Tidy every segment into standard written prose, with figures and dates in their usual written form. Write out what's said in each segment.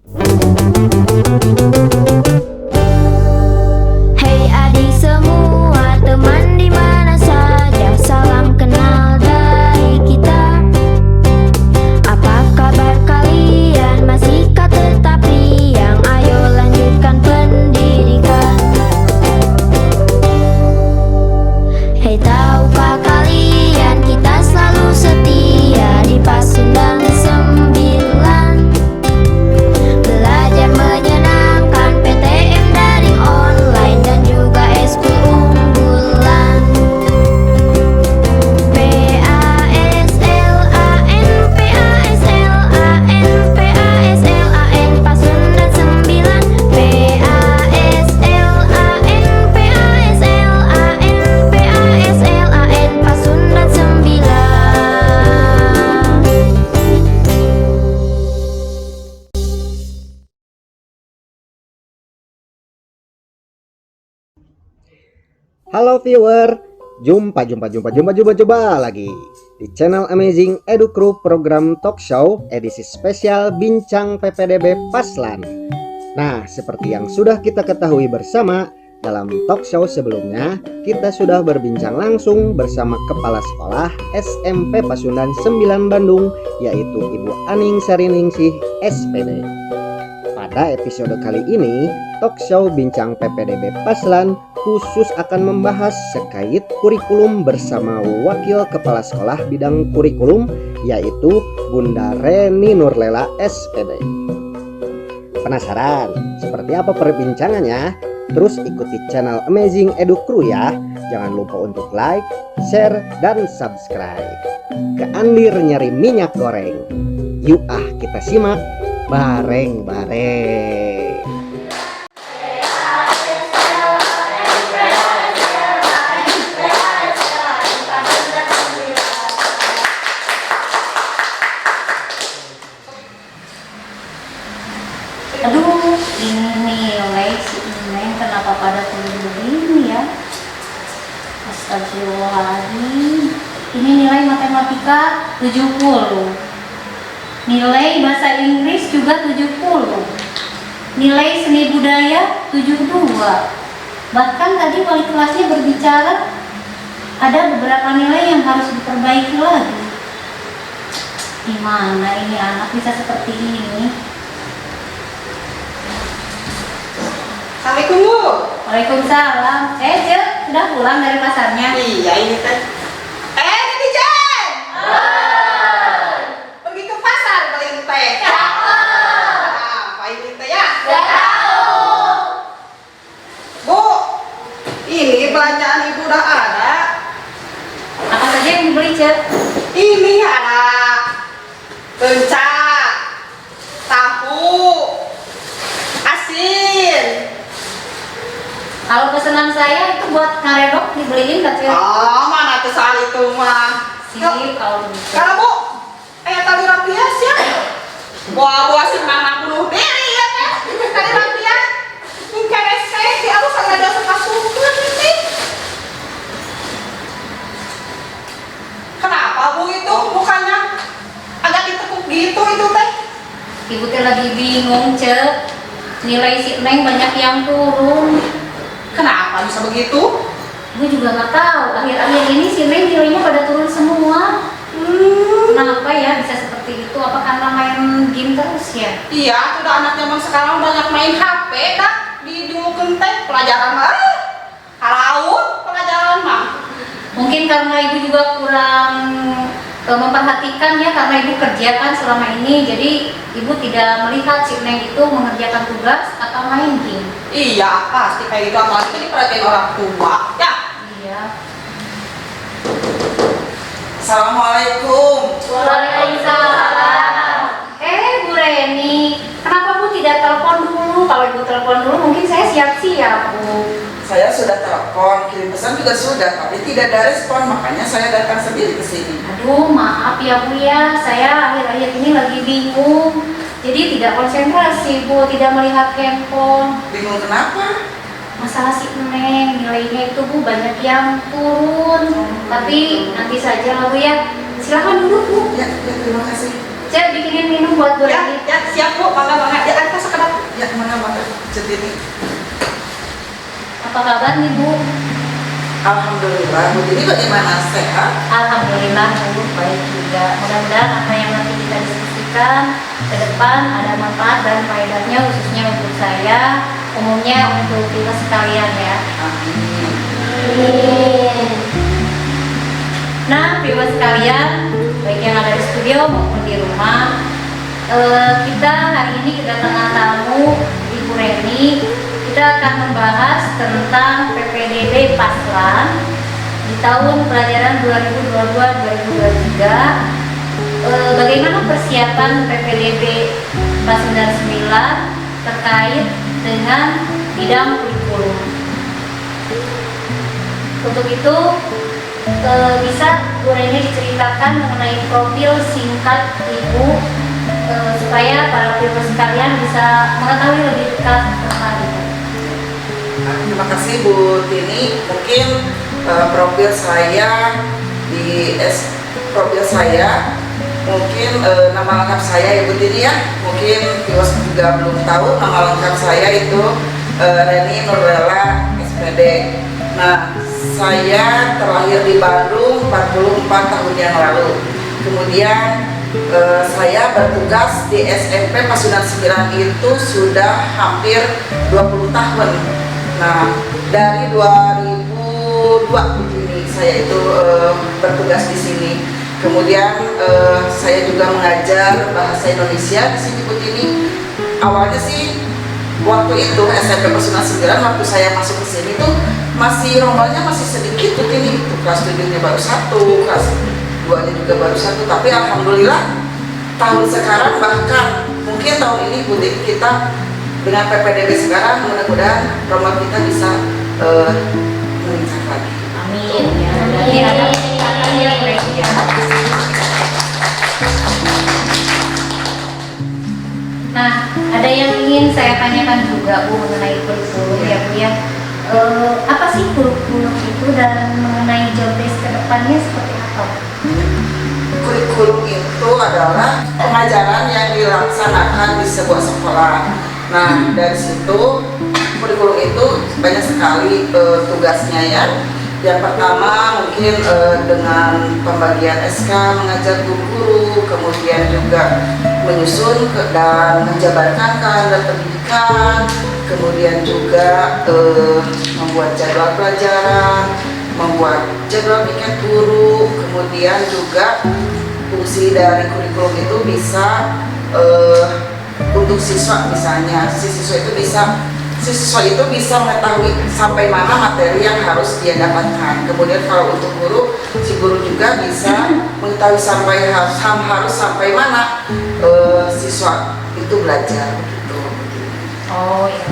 Hey adik semua, teman di mana saja, salam kenal dari kita. Apa kabar kalian? Masihkah tetap riang? Ayo lanjutkan pendidikan. Hey tahukah kalian, kita selalu setia di Pasundan 9. Belajar menyenangkan, PTM daring online dan juga eskul unggulan. PASLAN, PASLAN, PASLAN, Pasundan 9. PASLAN, PASLAN, PASLAN, Pasundan 9. Halo viewer, jumpa lagi di channel Amazing Edu Crew program talk show edisi spesial Bincang PPDB Paslan. Nah, seperti yang sudah kita ketahui bersama, dalam talk show sebelumnya kita sudah berbincang langsung bersama Kepala Sekolah SMP Pasundan 9 Bandung, yaitu Ibu Aning Sariningsih SPD. Pada episode kali ini, talk show Bincang PPDB Paslan khusus akan membahas terkait kurikulum bersama Wakil Kepala Sekolah Bidang Kurikulum, yaitu Bunda Reni Nurlela SPD. Penasaran seperti apa perbincangannya? Terus ikuti channel Amazing Edu Crew ya. Jangan lupa untuk like, share, dan subscribe. Keandir nyari minyak goreng. Yuk kita simak bareng-bareng. Aduh, ini nilai si Neng kenapa pada turun begini ya? Astagfirullahaladzim. Ini nilai matematika 70. Nilai bahasa Inggris juga 70. Nilai seni budaya 72. Bahkan tadi wali kelasnya berbicara ada beberapa nilai yang harus diperbaiki lagi. Gimana ini anak bisa seperti ini? Assalamualaikum Bu. Waalaikumsalam. Cek, sudah pulang dari pasarnya? Iya ini teh. Netizen. Pergi ke pasar beli teh. Apa ini teh ya? Bu, ini belanjaan Ibu udah ada. Apa saja yang dibeli, Cek? Ini ada kencak, tahu, asin. Kalau pesanan saya itu buat ngaredok dibeliin nggak, Cek? Oh, mana tuh soal itu mah. Sih, kalau begitu. Kalau Bu, tali rapias ya. Buah si mama bunuh diri ya teh. Tali rapias. Ini KSC, si aku sengaja suka suka nih. Kenapa Bu itu mukanya agak ditekuk gitu itu teh? Ibu teh lagi bingung, Cek. Nilai si Neng banyak yang turun. Kenapa bisa begitu? Ibu juga nggak tahu. Akhir-akhir ini si Neng nilainya pada turun semua. Kenapa ya bisa seperti itu? Apa karena main game terus ya? Iya, sudah anak zaman sekarang banyak main HP dah. Di dulu teh pelajaran mah. Halaut pelajaran mah. Mungkin karena ibu juga kurang memperhatikan ya, karena ibu kerja kan selama ini, jadi ibu tidak melihat si Neng itu mengerjakan tugas atau main game. Iya, pasti kayak gitu, apalagi ini perhatian orang tua ya. Iya. Assalamualaikum. Waalaikumsalam. Bu Reni, kenapa Bu tidak telepon dulu? Kalau ibu telepon dulu mungkin saya siap-siap, Bu. Saya sudah telepon, kirim pesan juga sudah, tapi tidak ada respon, makanya saya datang sendiri ke sini. Aduh, maaf ya Bu ya, saya akhir-akhir ini lagi bingung. Jadi tidak konsentrasi Bu, tidak melihat handphone. Bingung kenapa? Masalah si Neng, nilainya itu Bu banyak yang turun. Tapi nanti saja lah Bu ya. Silahkan dulu Bu. Ya, terima kasih. Cek bikinin minum buat Bu Ya, Reni. ya siap Bu, bangga. Ya, atas Centini. Apa kabar nih Bu? Alhamdulillah, Bu Tini bagaimana, sehat? Alhamdulillah Bu, baik juga. Mudah-mudahan apa yang nanti kita diskusikan ke depan ada manfaat dan faedahnya khususnya untuk saya, umumnya untuk kita sekalian ya. Amin. Nah, viewers sekalian, baik yang ada di studio maupun di rumah, kita hari ini kedatangan tamu Ibu Reni. Kita akan membahas tentang PPDB Paslan di tahun pelajaran 2022-2023. Bagaimana persiapan PPDB Pasundan 9 terkait dengan bidang kurikulum. Untuk itu bisa Bu Reni diceritakan mengenai profil singkat Ibu supaya para viewers sekalian bisa mengetahui lebih dekat tentang itu. Terima kasih Bu Tini. Mungkin profil saya mungkin nama lengkap saya ya Bu Tini ya. Mungkin viewers juga belum tahu nama lengkap saya itu Reni Nurlela SPD. Nah, saya terlahir di Bandung 44 tahun yang lalu. Kemudian saya bertugas di SMP Pasundan 9 itu sudah hampir 20 tahun. Nah, dari 2002 ini saya itu bertugas di sini. Kemudian saya juga mengajar bahasa Indonesia di sini Bu Tini. Awalnya sih waktu itu SMP Pasundan 9 waktu saya masuk ke sini tuh masih rombanya masih sedikit Bu Tini. Kelas 7-nya baru 1, kelas 2-nya juga baru 1. Tapi alhamdulillah tahun sekarang bahkan mungkin tahun ini Bu Tini kita dengan PPDB sekarang mudah-mudahan rombongan kita bisa meningkat lagi. Amin ya. Jadi ada peningkatan yang baik ya. Nah, ada yang ingin saya tanyakan juga Bu mengenai kurikulum ya Bu ya. Apa sih kurikulum itu dan mengenai job desk kedepannya seperti apa? Kurikulum itu adalah pengajaran yang dilaksanakan di sebuah sekolah. Nah, dari situ kurikulum itu banyak sekali tugasnya ya. Yang pertama mungkin dengan pembagian SK mengajar guru-guru, kemudian juga menyusun dan menjabarkan kalender pendidikan, kemudian juga membuat jadwal pelajaran, membuat jadwal piket guru, kemudian juga fungsi dari kurikulum itu bisa untuk siswa misalnya, si siswa itu bisa mengetahui sampai mana materi yang harus dia dapatkan. Kemudian kalau untuk guru, si guru juga bisa mengetahui harus sampai mana siswa itu belajar begitu. Oh iya,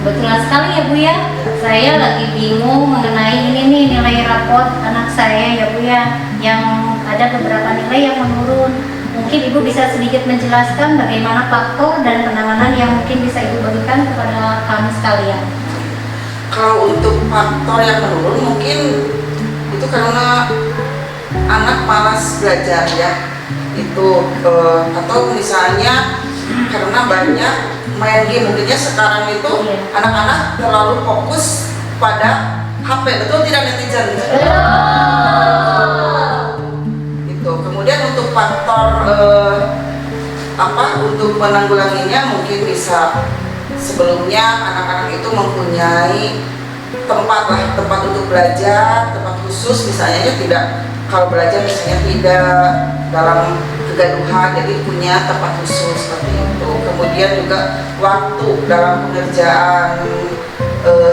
betul sekali ya Bu ya. Saya lagi bingung mengenai ini nih nilai raport anak saya ya Bu ya, yang ada beberapa nilai yang menurun. Mungkin Ibu bisa sedikit menjelaskan bagaimana faktor dan penanganan yang mungkin bisa Ibu bagikan kepada kami sekalian. Kalau untuk faktor yang menurun mungkin itu karena anak malas belajar ya, itu atau misalnya karena banyak main game. Mungkinnya sekarang itu anak-anak terlalu fokus pada HP, betul tidak netizen? Kemudian untuk faktor untuk menanggulanginya mungkin bisa sebelumnya anak-anak itu mempunyai tempat untuk belajar, tempat khusus misalnya tidak, kalau belajar misalnya tidak dalam kegaduhan, jadi punya tempat khusus seperti itu. Kemudian juga waktu dalam pengerjaan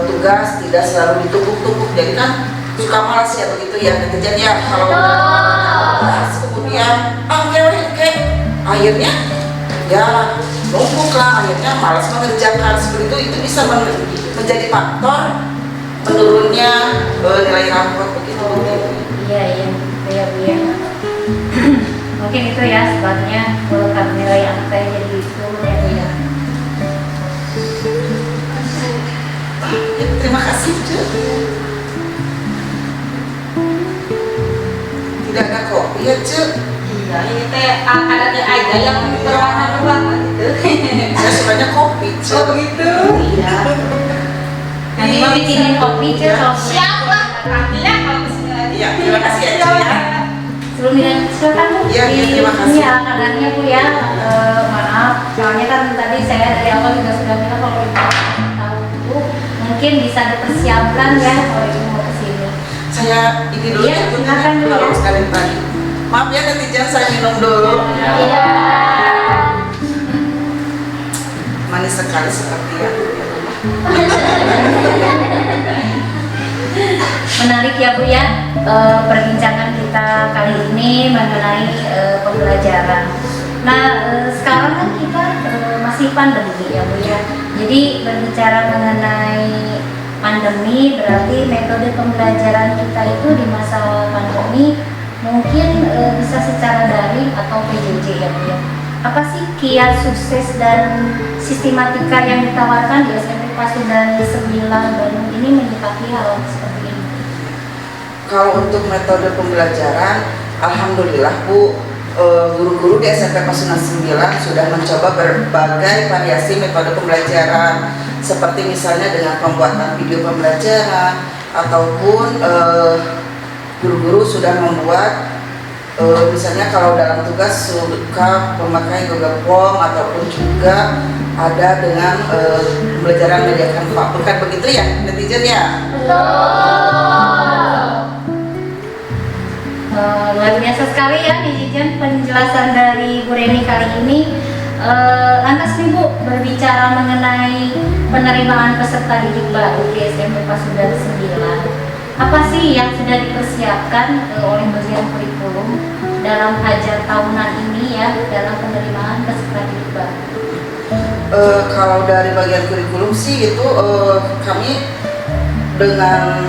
tugas tidak selalu ditumpuk-tumpuk, jadi kan suka malas ya begitu ya netizen ya, kalau kemudian akhirnya ya numpuk lah, akhirnya malas mengerjakan seperti itu bisa menjadi faktor menurunnya nilai raport begitu. Iya Bu ya. Mungkin itu ya sebabnya kalau nilai anak saya jadi turun ya Bu ya. Terima kasih Cuk. Tidak ada kopi ya Cuk? Iya, ini teh ada aja yang berwarna gitu. Saya sukanya kopi Cuk. Oh begitu? Iya. Mau bikinin kopi cocok. Siap lah, nanti ya kalau kesini lagi. Iya, terima kasih ya, Ci, ya. Sebelum silakan Bu. Iya, terima kasih. Iya, kabarnya Bu ya. Maaf, soalnya kan tadi saya dari awal juga sudah bilang kalau Ibu tahu Bu, mungkin bisa dipersiapkan ya kalau Ibu mau kesini. Saya ini dulu Iya, ya, Bu, silakan dulu kalau ya. sekali tadi. Maaf ya netizen, saya minum dulu. Iya. Manis sekali seperti ya. Menarik ya Bu ya, perbincangan kita kali ini mengenai pembelajaran. Nah, sekarang kan kita masih pandemi ya Bu ya. Jadi berbicara mengenai pandemi berarti metode pembelajaran kita itu di masa pandemi mungkin bisa secara daring atau PJJ ya Bu ya. Apa sih kiat sukses dan sistematika yang ditawarkan di SMP Pasundan 9 Bandung ini menyikapi hal seperti ini? Kalau untuk metode pembelajaran, alhamdulillah Bu, guru-guru di SMP Pasundan 9 sudah mencoba berbagai variasi metode pembelajaran, seperti misalnya dengan pembuatan video pembelajaran, ataupun guru-guru sudah membuat misalnya kalau dalam tugas suka memakai Google Form, ataupun juga ada dengan pembelajaran media Canva. Bukan begitu ya netizen ya? Luar biasa sekali ya netizen penjelasan dari Bu Reni kali ini. Lantas nih Bu, berbicara mengenai penerimaan peserta didik baru di SMP Pasundan 9. Apa sih yang sudah dipersiapkan oleh bagian kurikulum dalam ajar tahunan ini ya dalam penerimaan peserta didik baru? Kalau dari bagian kurikulum sih itu kami dengan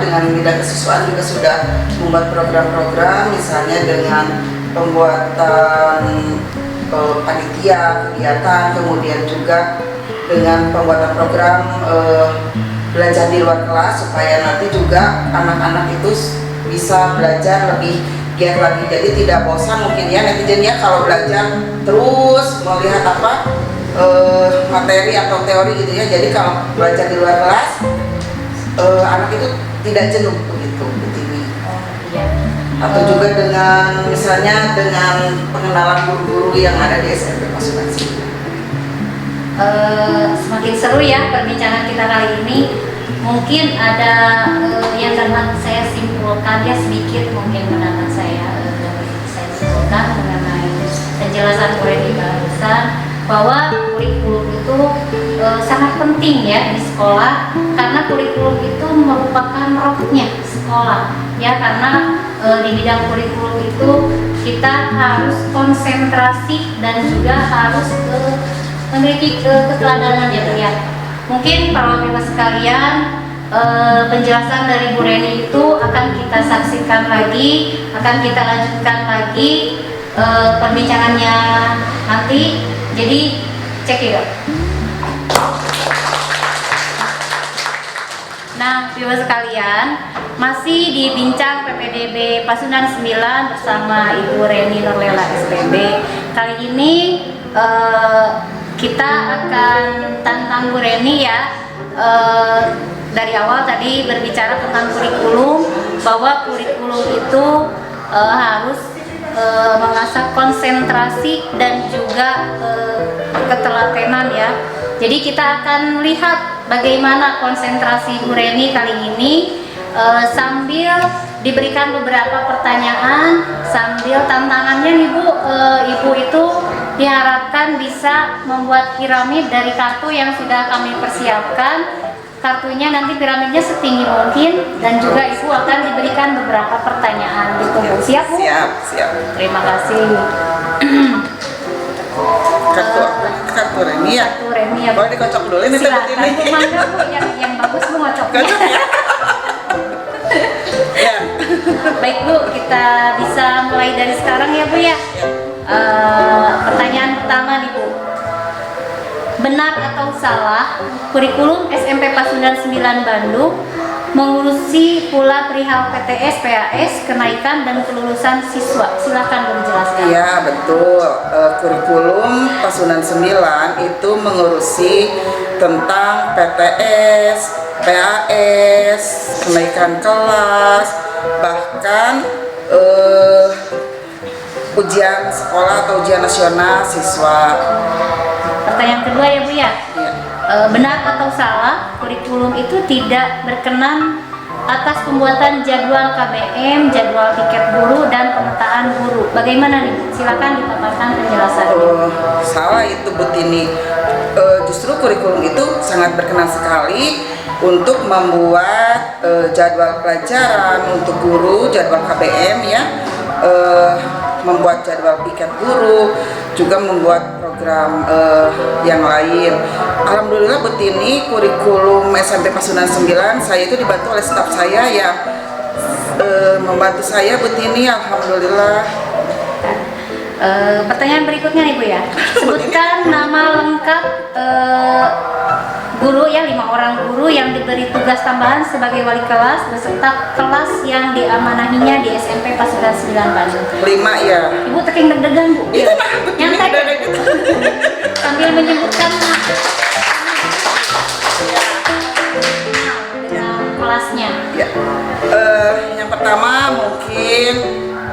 dengan bidang kesiswaan juga sudah membuat program-program, misalnya dengan pembuatan panitia kegiatan, kemudian juga dengan pembuatan program belajar di luar kelas supaya nanti juga anak-anak itu bisa belajar lebih giat lagi, jadi tidak bosan mungkin ya netizen ya kalau belajar terus melihat materi atau teori gitu ya. Jadi kalau belajar di luar kelas anak itu tidak jenuh begitu ini. Atau juga dengan misalnya dengan pengenalan guru-guru yang ada di SMP Pasundan 9. Semakin seru ya perbincangan kita kali ini. Mungkin ada yang dapat saya simpulkan ya sedikit, mungkin mendapat saya simpulkan mengenai penjelasan Bu Reni barusan, bahwa kurikulum itu sangat penting ya di sekolah, karena kurikulum itu merupakan rohnya sekolah ya, karena di bidang kurikulum itu kita harus konsentrasi dan juga harus memiliki keteladanan ya Bu ya. Mungkin para pemirsa sekalian, penjelasan dari Bu Reni itu akan kita saksikan lagi, akan kita lanjutkan lagi perbincangannya nanti. Jadi cek ya. Nah, pemirsa sekalian, masih di Bincang PPDB Pasundan 9 bersama Ibu Reni Nurlela SPB. Kali ini kita akan tantang Bu Reni ya. Dari awal tadi berbicara tentang kurikulum, bahwa kurikulum itu harus mengasah konsentrasi dan juga ketelatenan ya. Jadi kita akan lihat bagaimana konsentrasi Bu Reni kali ini sambil diberikan beberapa pertanyaan, sambil tantangannya nih Bu, Ibu itu diharapkan bisa membuat piramid dari kartu yang sudah kami persiapkan. Kartunya nanti piramidnya setinggi mungkin, dan juga Ibu akan diberikan beberapa pertanyaan gitu Bu. Siap Bu? Siap. Terima kasih. Kartu Reni ya? Kartu Reni ya Bu. Boleh dikocok dulu ini Silakan ini. Bu, mangga Bu, yang bagus Bu ngocoknya. Kocok ya? Ya. Baik Bu, kita bisa mulai dari sekarang ya Bu ya. Pertanyaan pertama nih Bu, benar atau salah kurikulum SMP Pasundan 9 Bandung mengurusi pula perihal PTS, PAS, kenaikan dan kelulusan siswa. Silakan Guru jelaskan. Iya betul. Kurikulum Pasundan 9 itu mengurusi tentang PTS, PAS, kenaikan kelas, bahkan ujian sekolah atau ujian nasional siswa. Pertanyaan kedua ya Bu ya. Iya. Benar atau salah kurikulum itu tidak berkenan atas pembuatan jadwal KBM, jadwal tiket guru dan pemetaan guru. Bagaimana nih Bu? Silakan dipaparkan penjelasannya. Salah itu Bu Tini. Justru kurikulum itu sangat berkenan sekali untuk membuat jadwal pelajaran untuk guru, jadwal KBM ya, membuat jadwal piket guru, juga membuat program yang lain. Alhamdulillah Bu Tini, kurikulum SMP Pasundan 9 saya itu dibantu oleh staf saya yang membantu saya Bu Tini, alhamdulillah. Pertanyaan berikutnya nih Bu ya. Sebutkan nama lengkap guru ya, 5 orang guru yang diberi tugas tambahan sebagai wali kelas beserta kelas yang diamanahinya di SMP Pasundan 9 Bandung. 5 ya. Ibu teking deg-degan Bu. Iya, Bu Tini Nyantai udah gitu. sambil menyebutkan dengan kelasnya. Ya. Yang pertama mungkin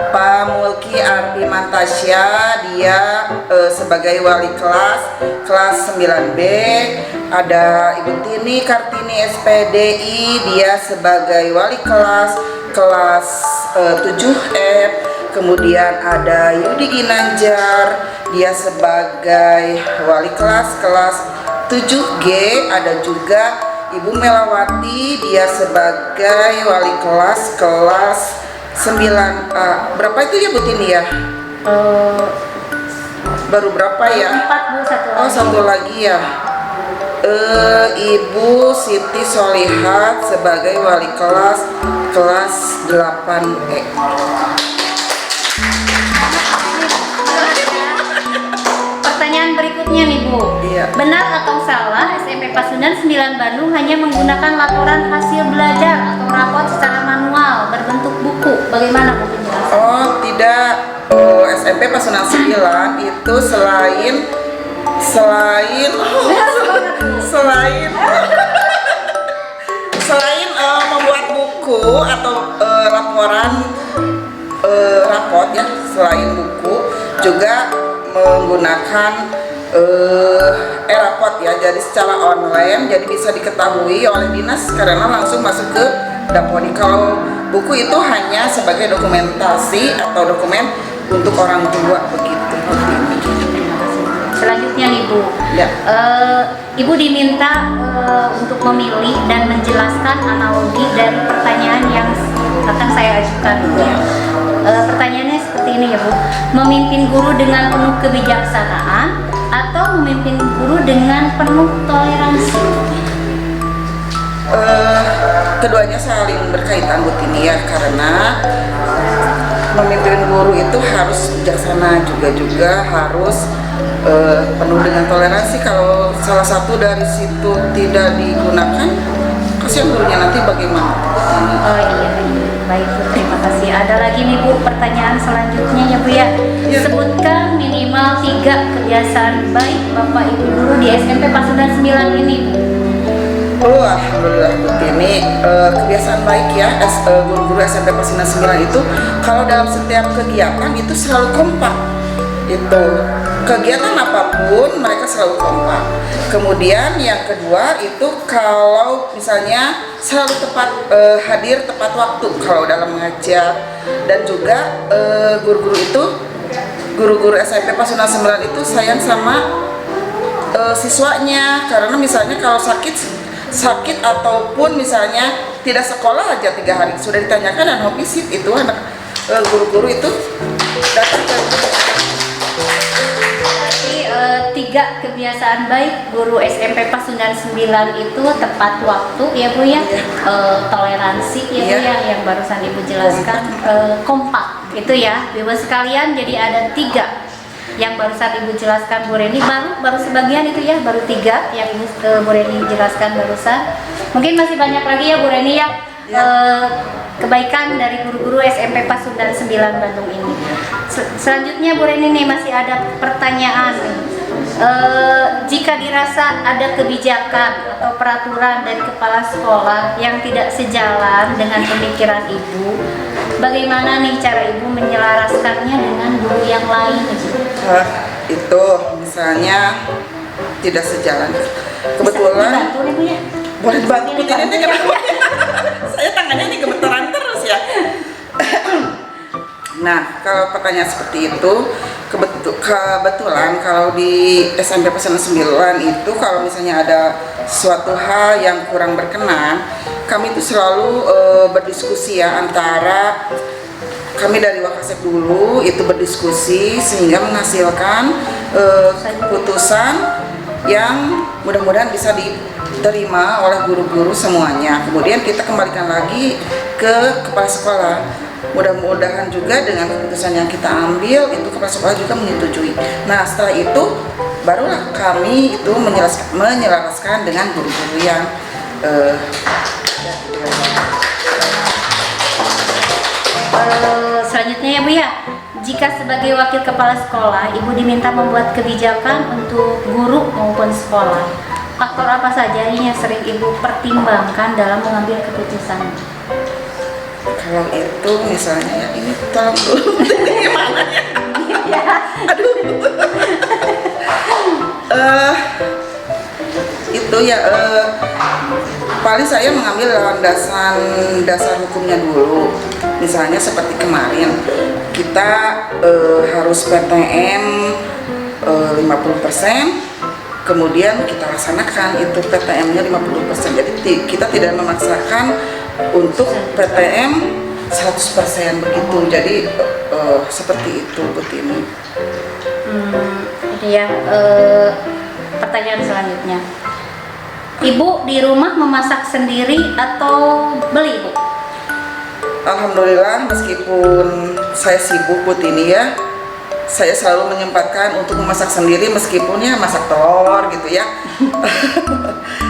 Pak Mulki Ardi Mantasya, dia sebagai wali kelas 9B. Ada Ibu Tini Kartini SPDI, dia sebagai wali kelas 7F. Kemudian ada Yudi Ginanjar, dia sebagai wali kelas 7G. Ada juga Ibu Melawati, dia sebagai wali kelas 9A. Berapa itu ya Bu Tini ya? Baru berapa ya? 4 Bu, satu lagi. Oh, satu lagi ya. Ibu Siti Solihat sebagai wali kelas 8E. Pertanyaan berikutnya nih Bu. Iya. Benar atau salah SMP Pasundan 9 Bandung hanya menggunakan laporan hasil belajar atau rapot secara manual berbentuk buku? Bagaimana Bu penjelasan? Oh, tidak. SMP Pasundan 9 itu selain membuat buku atau laporan rapot ya, selain buku juga menggunakan rapot ya, jadi secara online, jadi bisa diketahui oleh dinas karena langsung masuk ke Dapodi. Kalau buku itu hanya sebagai dokumentasi atau dokumen untuk orang tua begitu. Selanjutnya nih Bu, Ya. Ibu diminta untuk memilih dan menjelaskan analogi dari pertanyaan yang akan saya ajukan Bu ya. Pertanyaannya seperti ini ya Bu, memimpin guru dengan penuh kebijaksanaan atau memimpin guru dengan penuh toleransi? Keduanya saling berkaitan Bu Tini ya, karena memimpin guru itu harus bijaksana, juga harus penuh dengan toleransi. Kalau salah satu dari situ tidak digunakan, kasihan gurunya nanti bagaimana? Oh iya, baik Bu, terima kasih. Ada lagi nih Bu, pertanyaan selanjutnya ya Bu ya. Ya. Sebutkan minimal 3 kebiasaan baik Bapak Ibu guru di SMP Pasundan 9 ini Bu. Oh, alhamdulillah Bu Tini, kebiasaan baik ya guru-guru SMP Pasundan 9 itu kalau dalam setiap kegiatan itu selalu kompak. Itu kegiatan apapun mereka selalu kompak. Kemudian yang kedua itu kalau misalnya selalu hadir tepat waktu kalau dalam mengajar, dan juga guru-guru SMP Pasundan 9 itu sayang sama siswanya, karena misalnya kalau sakit ataupun misalnya tidak sekolah aja 3 hari sudah ditanyakan dan hospisit, itu anak guru-guru itu datang ke. Berarti 3 kebiasaan baik guru SMP Pasundan 9 itu tepat waktu ya Bu ya, toleransi ya Bu ya, yang barusan Ibu jelaskan, kompak itu ya Ibu sekalian. Jadi ada 3 yang barusan Ibu jelaskan Bu Reni, baru sebagian itu ya, baru 3 yang Bu Reni jelaskan barusan. Mungkin masih banyak lagi ya Bu Reni ya. kebaikan dari guru-guru SMP Pasundan 9 Bandung ini. Selanjutnya Bu Reni nih masih ada pertanyaan nih. Jika dirasa ada kebijakan atau peraturan dari kepala sekolah yang tidak sejalan dengan pemikiran Ibu, bagaimana nih cara Ibu menyelaraskannya dengan guru yang lain? Itu misalnya tidak sejalan. Kebetulan Dibantu nih Bu ya. boleh bantu ini kenapa? Saya tangannya ini gemeteran terus ya. Nah, kalau pertanyaan seperti itu, kebetulan kalau di SMP Pasundan 9 itu kalau misalnya ada suatu hal yang kurang berkenan, kami itu selalu berdiskusi ya, antara kami dari Wakasek dulu itu berdiskusi sehingga menghasilkan keputusan yang mudah-mudahan bisa diterima oleh guru-guru semuanya. Kemudian kita kembalikan lagi ke kepala sekolah. Mudah-mudahan juga dengan keputusan yang kita ambil itu kepala sekolah juga menyetujui. Nah, setelah itu barulah kami itu menyelaraskan dengan guru-guru yang selanjutnya ya Bu ya, jika sebagai wakil kepala sekolah Ibu diminta membuat kebijakan untuk guru maupun sekolah, faktor apa saja yang sering Ibu pertimbangkan dalam mengambil keputusan? Kalau itu misalnya ya ini tolong dulu gimana ya? Aduh. Itu ya paling saya mengambil landasan dasar hukumnya dulu. Misalnya seperti kemarin kita harus PTM 50%, kemudian kita laksanakan itu PTM-nya 50%. Jadi kita tidak memaksakan untuk PTM 100% begitu. Jadi seperti itu Bu Tini. Ya, pertanyaan selanjutnya, Ibu di rumah memasak sendiri atau beli Bu? Alhamdulillah, meskipun saya sibuk Bu Tini ya, saya selalu menyempatkan untuk memasak sendiri meskipun ya masak telur gitu ya.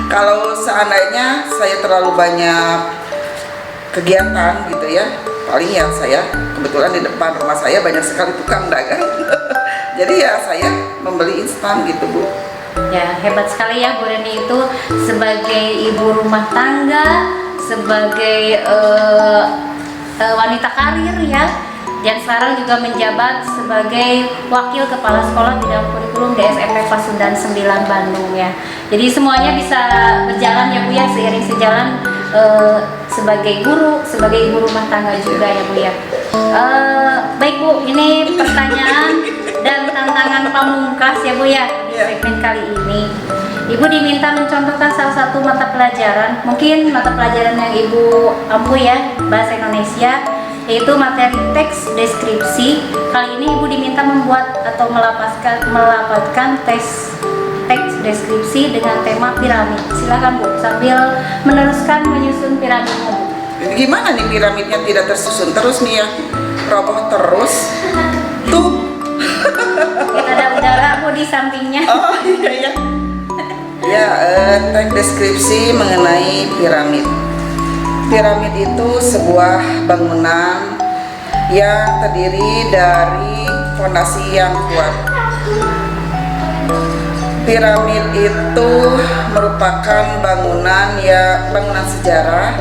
Kalau seandainya saya terlalu banyak kegiatan gitu ya, paling ya saya kebetulan di depan rumah saya banyak sekali tukang dagang. Jadi ya saya membeli instan gitu Bu. Ya, hebat sekali ya Bu Reni itu sebagai ibu rumah tangga, sebagai wanita karir ya, dan sekarang juga menjabat sebagai wakil kepala sekolah bidang kurikulum di SMP Pasundan 9 Bandung ya. Jadi semuanya bisa berjalan ya Bu ya, seiring sejalan sebagai guru, sebagai ibu rumah tangga juga ya Bu ya. Baik Bu, ini pertanyaan dan tantangan pamungkas ya Bu ya di segmen kali ini. Ibu diminta mencontohkan salah satu mata pelajaran, mungkin mata pelajaran yang Ibu ampuh ya, bahasa Indonesia, yaitu materi teks deskripsi. Kali ini Ibu diminta membuat atau melapatkan teks deskripsi dengan tema piramid. Silakan Bu, sambil meneruskan menyusun piramidnya Bu. Gimana nih piramidnya tidak tersusun terus nih ya, roboh terus tuh. Kita ada udara Bu di sampingnya. Oh iya ya. Ya, teks deskripsi mengenai piramid. Piramid itu sebuah bangunan yang terdiri dari fondasi yang kuat. Piramid itu merupakan bangunan sejarah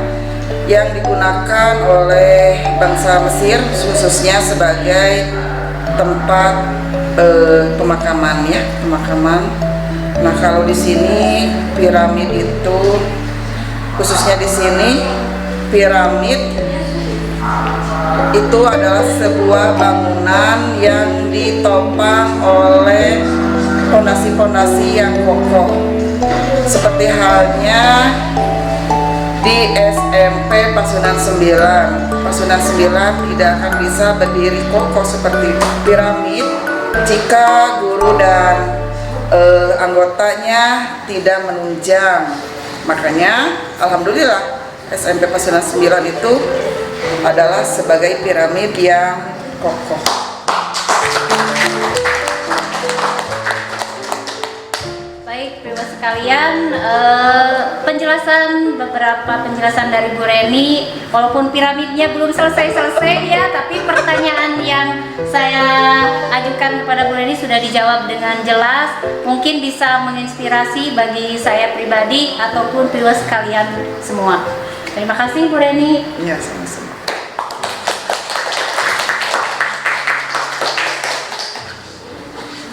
yang digunakan oleh bangsa Mesir khususnya sebagai tempat pemakaman. Nah, kalau di sini piramid itu khususnya di sini piramid itu adalah sebuah bangunan yang ditopang oleh fondasi-fondasi yang kokoh, seperti halnya di SMP Pasundan 9. Pasundan 9 tidak akan bisa berdiri kokoh seperti piramid jika guru dan anggotanya tidak menunjang. Makanya alhamdulillah SMP Pasundan 9 itu adalah sebagai piramid yang kokoh. Baik, viewers sekalian, beberapa penjelasan dari Bu Reni, walaupun piramidnya belum selesai ya, tapi pertanyaan yang saya ajukan kepada Bu Reni sudah dijawab dengan jelas. Mungkin bisa menginspirasi bagi saya pribadi ataupun viewers sekalian semua. Terima kasih Bu Reni. Iya, sama-sama.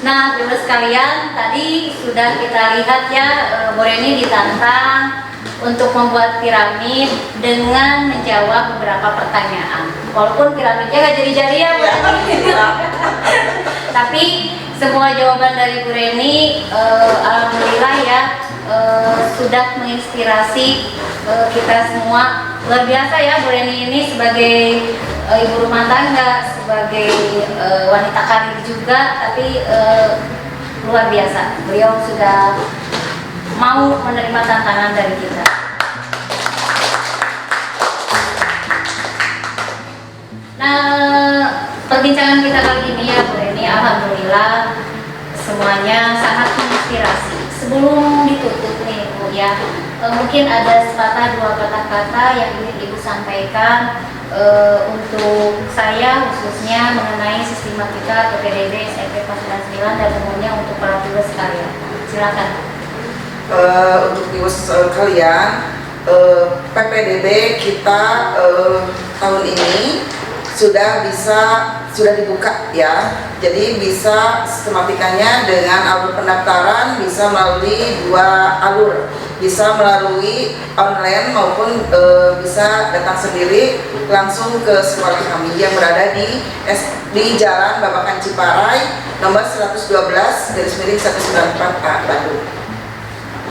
Nah, viewers sekalian, tadi sudah kita lihat ya, Bu Reni ditantang untuk membuat piramid dengan menjawab beberapa pertanyaan. Walaupun piramidnya nggak jadi-jadi ya, Bu Reni. Tapi semua jawaban dari Bu Reni, alhamdulillah ya, sudah menginspirasi kita semua. Luar biasa ya, Bu Reni ini sebagai ibu rumah tangga, sebagai wanita karir juga, tapi luar biasa. Beliau sudah mau menerima tantangan dari kita. Nah, perbincangan kita kali ini ya Bu Reni, alhamdulillah semuanya sangat menginspirasi. Sebelum ditutup nih Bu ya, mungkin ada sepatah dua kata-kata yang ingin Ibu sampaikan untuk saya khususnya mengenai sistematika PPDB SMP kelas 9 dan umumnya untuk para viewers sekalian. Silakan. Untuk viewers kalian, PPDB kita tahun ini sudah dibuka ya. Jadi bisa sistematikanya dengan alur pendaftaran bisa melalui dua alur, bisa melalui online maupun bisa datang sendiri langsung ke sekolah kami yang berada di Jalan Babakan Ciparai nomor 112/194A Bandung.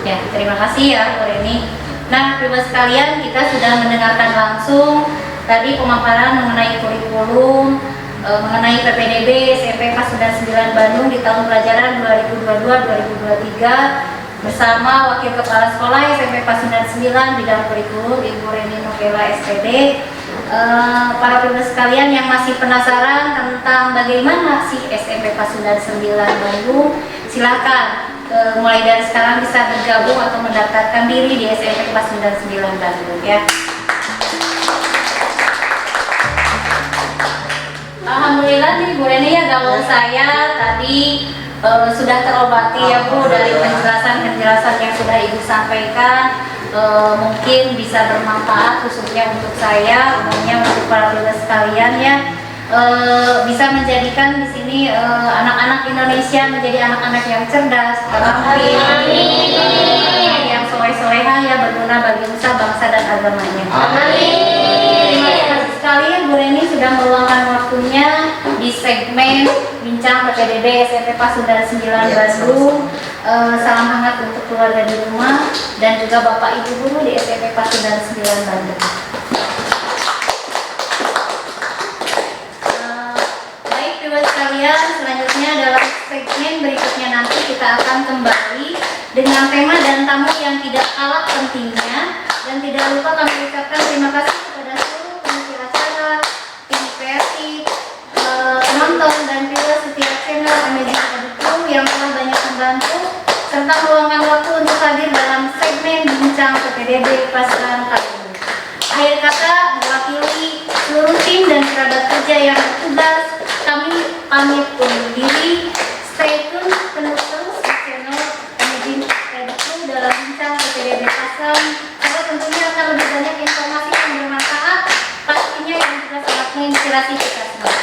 Ya, terima kasih ya Bu Reni. Nah, viewers sekalian, kita sudah mendengarkan langsung tadi pemaparan mengenai kurikulum, mengenai PPDB SMP kelas 9 Bandung di tahun pelajaran 2022-2023 bersama Wakil Kepala Sekolah SMP kelas 9 bidang kurikulum Ibu Reni Novela SPD. Para viewers sekalian yang masih penasaran tentang bagaimana sih SMP kelas 9 Bandung, silakan mulai dari sekarang bisa bergabung atau mendaftarkan diri di SMP kelas 9 Bandung ya. Alhamdulillah nih Bu Reni ya, gaul saya tadi sudah terobati ya Bu dari penjelasan yang sudah Ibu sampaikan. Mungkin bisa bermanfaat khususnya untuk saya, umumnya untuk para viewers sekalian ya. Bisa menjadikan di sini anak-anak Indonesia menjadi anak-anak yang cerdas, yang soleh-soleha ya, berguna bagi nusa, bangsa dan agamanya. Terima kasih sekali Bu Reni sudah meluangkan waktunya di segmen Bincang PPDB SMP kelas 9 Bandung. Salam hangat untuk keluarga di rumah dan juga Bapak Ibu guru di SMP kelas 9 Bandung. Baik viewers sekalian, selanjutnya dalam segmen berikutnya nanti kita akan kembali dengan tema dan tamu yang tidak kalah pentingnya, dan tidak lupa kami ucapkan terima kasih kepada seluruh pengisi acara, tim kreatif, penonton dan viewers setiap channel Amazing Edu yang telah banyak membantu serta meluangkan waktu untuk hadir dalam segmen Bincang PPDB Pasaran kali ini. Akhir kata, mewakili seluruh tim dan kerabat kerja yang bertugas, kami pamit undur diri. Stay tune terus di channel Amazing Edu dalam Bincang PPDB Pasaran, karena tentunya akan lebih banyak informasi yang bermanfaat, pastinya yang juga sangat menginspirasi kita semua.